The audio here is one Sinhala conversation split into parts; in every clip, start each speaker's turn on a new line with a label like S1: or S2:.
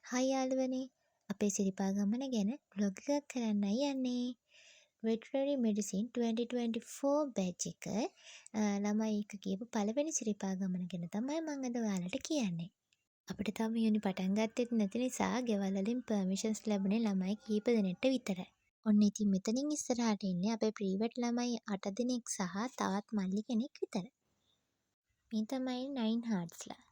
S1: හයි යාළුවනේ අපේ සිරිපා ගමන ගැන බ්ලොග් එකක් කරන්නයි යන්නේ. Veterinary Medicine 2024 බැච් එක ළමයි එක කියපු පළවෙනි සිරිපා ගමන ගැන තමයි මම අද ඔයාලට කියන්නේ. අපිට තාම යුනි පටන් ගත්තෙත් නැති නිසා ගෙවල් වලින් පර්මිෂන්ස් ලැබුණේ ළමයි කීප දෙනෙක්ට විතරයි. ඔන්න ඉතින් මෙතනින් ඉස්සරහට ඉන්නේ අපේ ප්‍රීවෙට් ළමයි 8 දෙනෙක් සහ තවත් මල්ලි කෙනෙක් විතර. මේ තමයි 9 heartsලා.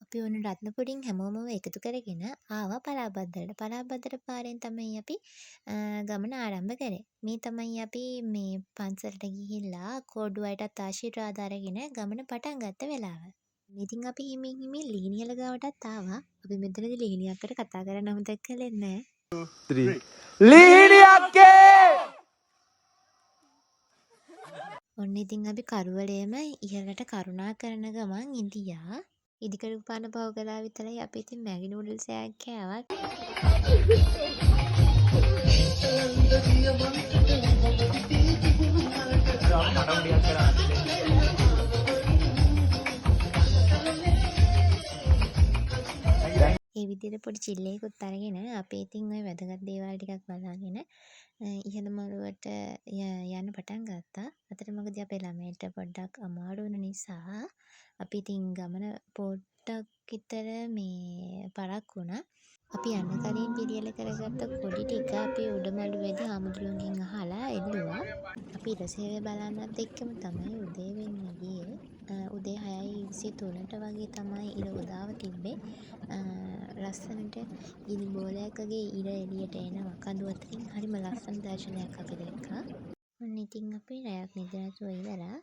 S1: අපි ඔන්න රත්නපුරින් හැමෝම එකතු කරගෙන ආවා පලාබද්දරට. පලාබද්දර පාරෙන් තමයි අපි ගමන ආරම්භ කරේ. මේ තමයි අපි මේ පන්සලට ගිහිල්ලා කෝඩුවයටත් ආශිර්වාද අරගෙන ගමන පටන් ගත්ත වෙලාව. ඉතින් අපි හිමින් හිමින් ලීනියල ගාවටත් ආවා. අපි මෙතනදී ලීනි අක්කට කතා කරන්න අමතක කළේ නැහැ.
S2: 3 ලීනි අක්කේ
S1: ඔන්න ඉතින් අපි කරුවලේම ඉහළට කරුණා කරන ගමන් ඉඳියා. ඉදිකරු පාන පව කළා විතරයි අපි ඉතින් මැගි නූඩල්ස් එකක් කෑවා. ඒ විදිහට පොඩි චිල් එකකුත් අරගෙන අපි ඉතින් ওই වැදගත් දේවල් ටිකක් බලාගෙන ඉහළ මළුවට යන්න පටන් ගත්තා. අතරමඟදී අපේ ළමයින්ට පොඩ්ඩක් අමාරු වුණ නිසා අපි ඉතින් ගමන පොඩ්ඩක් විතර මේ පරක්කු වුණා. අපි යන්න කලින් පිළියෙල කරගත්ත කොඩි ටික අපි උඩමළුවේදී හාමුදුරුවන්ගෙන් අහලා එල්ලුවා. අපි ඉර සේවය බලන්නත් එක්කම තමයි උදේ වෙන්න ගියේ. උදේ 6:23ට වගේ තමයි ඉර උදාව තිබ්බේ. ලස්සනට ගිනි බෝලයක් වගේ ඉර එළියට එනවා කඳු අතරින්. හරිම ලස්සන දර්ශනයක් අපි දැක්කා. ඔන්න ඉතින් අපි රැයක් නිදි නැතුව ඉවරා.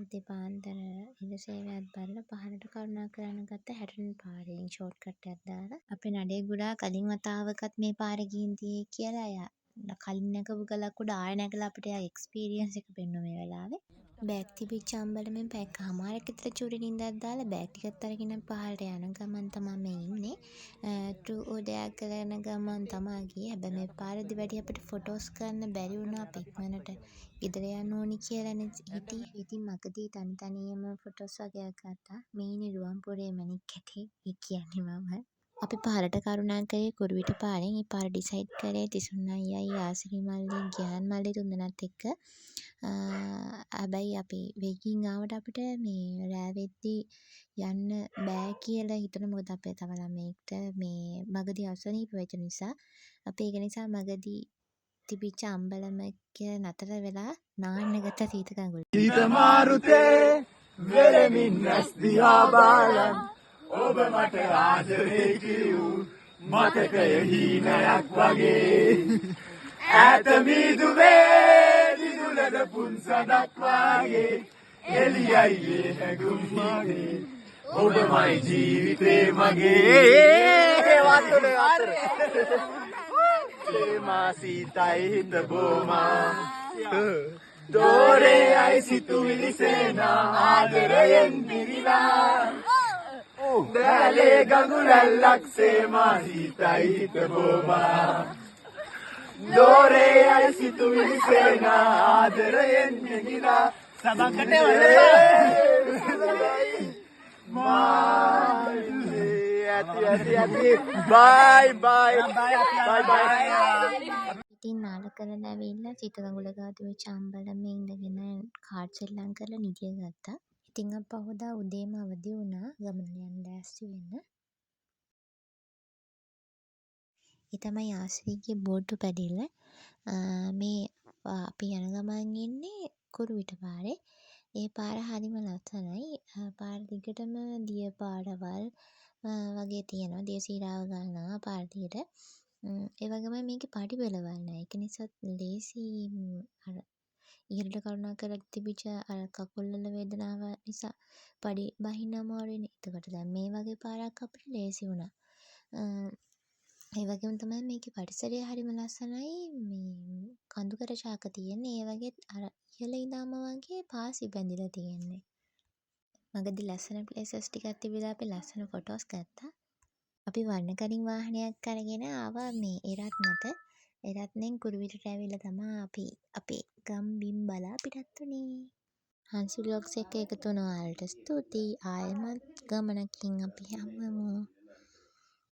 S1: උදේ පාන්දර ඉර සේවයත් බලලා පහළට කරුණා කරන්න ගත්ත 60 පාරෙන් ෂෝට් කට් එකක් දාලා. අපේ නඩේ ගුඩා කලින් වතාවකත් මේ පාරේ ගිහින් තියෙයි කියලා එයා කලින් නැගපු ගලක් උඩ ආය නැගලා අපිට එයා එක්ස්පීරියන්ස් එක පෙන්නුවා මේ වෙලාවේ. බෑග් තිබිච්ච අම්බලමෙන් පැය කමාරක් විතර චූටි නින්දක් දාලා බෑග් ටිකත් අරගෙන පහළට යන ගමන් තමයි මේ ඉන්නේ. ටූ උඩයක් කරන ගමන් තමයි ගියේ. හැබැයි මේ පාරේදී වැඩි අපිට ෆොටෝස් ගන්න බැරි වුණා. අපි ඉක්මනට ගෙදර යන්න ඕනි කියලානේ හිටියේ. ඉතින් මගදී තනි තනියම ෆොටෝස් වගේක් ගත්තා. මේ ඉන්නේ රුවන්පුරේ මැණික් කැටේ. ඒ කියන්නේ මම. අපි පහළට කරුණා කරේ කුරුවිට පාරෙන්. ඒ පාර ඩිසයිඩ් කරේ තිසුන් අයියයි ආසිරි මල්ලි ගියාන් මල්ලි තුන්දෙනාත් එක්ක. හැබැයි අපි වෙගින් ආවට අපිට මේ රෑ වෙද්දී යන්න බෑ කියලා හිතුණා. මොකද අපේ තව ළමයෙක්ට මේ මගදී අසනීප වෙච්ච නිසා. අපි ඒක නිසා මගදී තිබිච්ච අම්බලමක නතර වෙලා නාන්න ගත්ත සීත කඟුල.
S2: සීත මාරුතේ වෙලමින් නැස් දිහා බලන් ඔබ මට ආදරේ කිව් මතකය හීනයක් වගේ ඈත මිදුවේ දිදුලද පුන්සදක් වගේ එළියයි හැඟුම් මගේ ඔබමයි ජීවිතේ මගේ මා සීතයි හිත බොමා දෝරේ අයි සිතුවිලි සේනා ආදරයෙන් පිරිලා දැලේ ගඟුලැල්ලක් සේමා සීතයි හිත බොමා දෝරේ අයි සිතුවිලි සේනා ආදරයෙන් පිරිලා සබකට ඇති බයි බයි
S1: ඉතින් නාල කරලා ඇවිල්ලා සීත කඟුල ගාව තිබිච්ච අම්බලමේ ඉඳගෙන කාඩ් සෙල්ලම් කරලා නිදිය ගත්තා. ඉතින් අපහුදා උදේම අවදි වුණා ගමන යන්න ලෑස්ති වෙන්න. ඒ තමයි ආශ්‍රීගේ බෝඩ්ඩු පැඩිල්ල. මේ අපි යන ගමන් ඉන්නේ කුරුවිට පාරේ. ඒ පාර හරිම ලස්සනයි. පාර දිගටම දිය පාරවල් වගේ තියෙනවා. දිය සීරාව ගන්නවා පාර දිගට. ඒ වගේම මේකේ පඩි පෙළවල් නැහැ. ඒක නිසා ලේසි අර ඉහළට කරුණා කරලා තිබිච්ච අර කකුල් වල වේදනාව නිසා පඩි බහින්න අමාරුයිනේ. එතකොට දැන් මේ වගේ පාරක් අපිට ලේසි වුණා. ඒ වගේම තමයි මේකේ පරිසරය හරිම ලස්සනයි. මේ කඳුකර ශාක තියෙන්නේ. ඒ වගේ අර ඉහළ ඉඳාම වගේ පාසි බැඳිලා තියෙන්නේ. මගදී ලස්සන ප්ලේසස් ටිකක් තිබිලා අපි ලස්සන ෆොටෝස් ගත්තා. අපි වර්ණකලින් වාහනයක් අරගෙන ආවා මේ එරත්නට. එරත්නෙන් කුරුවිටට ඇවිල්ලා තමයි අපි අපේ ගම් බිම් බලා පිටත් වුණේ. හංසි ව්ලොග්ස් එක එකතු වුණ ඔයාලට ස්තුතියි. ආයෙමත් ගමනකින් අපි හමුවෙමු.